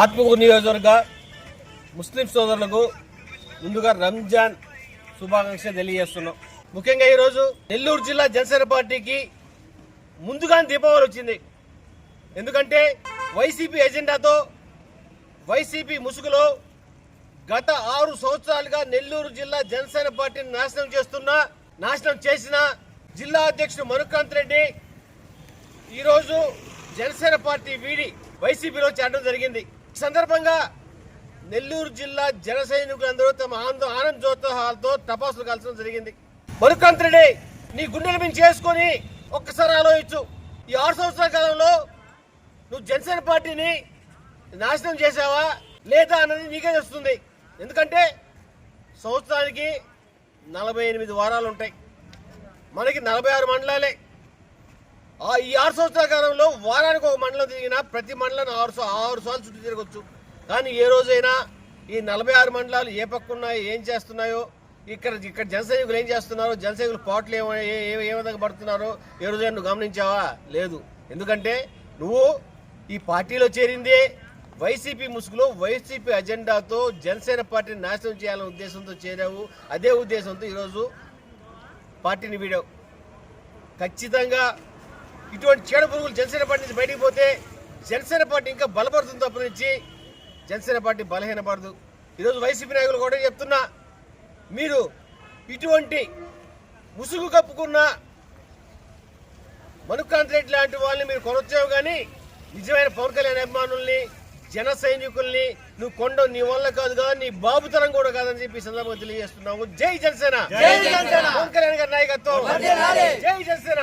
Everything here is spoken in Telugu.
ఆత్మకూరు నియోజకవర్గ ముస్లిం సోదరులకు ముందుగా రంజాన్ శుభాకాంక్షలు తెలియజేస్తున్నాం. ముఖ్యంగా ఈరోజు నెల్లూరు జిల్లా జనసేన పార్టీకి ముందుగానే దీపావళి వచ్చింది. ఎందుకంటే వైసీపీ ఎజెండాతో వైసీపీ ముసుగులో గత 6 సంవత్సరాలుగా నెల్లూరు జిల్లా జనసేన పార్టీని నాశనం చేసిన జిల్లా అధ్యక్షుడు మనుకాంత్ రెడ్డి ఈరోజు జనసేన పార్టీ వీడి వైసీపీలో చేరడం జరిగింది. ఈ సందర్భంగా నెల్లూరు జిల్లా జన సైనికులందరూ తమ ఆనందోత్సాహాలతో టపాసులు కాల్చడం జరిగింది. మనుకాంత్ రెడ్డి, నీ గుండెల మీద చేసుకొని ఒక్కసారి ఆలోచించు. ఈ 6 సంవత్సరాల కాలంలో నువ్వు జనసేన పార్టీని నాశనం చేసావా లేదా అన్నది నీకే తెలుస్తుంది. ఎందుకంటే సంవత్సరానికి 48 వారాలు ఉంటాయి, మనకి 46 మండలాలే. ఈ 6 సంవత్సరాల కాలంలో వారానికి ఒక మండలం తిరిగినా ప్రతి మండలం 6 సార్లు చుట్టూ తిరగచ్చు. కానీ ఏ రోజైనా ఈ 46 మండలాలు ఏ పక్కున్నాయో ఏం చేస్తున్నాయో, ఇక్కడ జన సైనికులు ఏం చేస్తున్నారో, జన సైనికులు పాటలు ఏ విధంగా పడుతున్నారో ఏ రోజైనా నువ్వు గమనించావా? లేదు. ఎందుకంటే నువ్వు ఈ పార్టీలో చేరింది వైసీపీ ముసుగులో వైసీపీ అజెండాతో జనసేన పార్టీని నాశనం చేయాలనే ఉద్దేశంతో చేరావు. అదే ఉద్దేశంతో ఈరోజు పార్టీని వీడావు. ఖచ్చితంగా ఇటువంటి చీడ పురుగులు జనసేన పార్టీ నుంచి బయటికి పోతే జనసేన పార్టీ ఇంకా బలపడుతుంది తప్పనించి జనసేన పార్టీ బలహీనపడదు. ఈరోజు వైసీపీ నాయకులు కూడా చెప్తున్నా, మీరు ఇటువంటి ముసుగు కప్పుకున్న మనుకాంత్ రెడ్డి లాంటి వాళ్ళని మీరు కొనొచ్చావు, కానీ నిజమైన పవన్ కళ్యాణ్ అభిమానుల్ని జన సైనికుల్ని నువ్వు కొండవు నీ వల్ల కాదు కదా, నీ బాబుతరం కూడా కాదని చెప్పి సందర్భంగా తెలియజేస్తున్నాము. జై జనసేన, పవన్ కళ్యాణ్ గారి నాయకత్వం, జై జనసేన.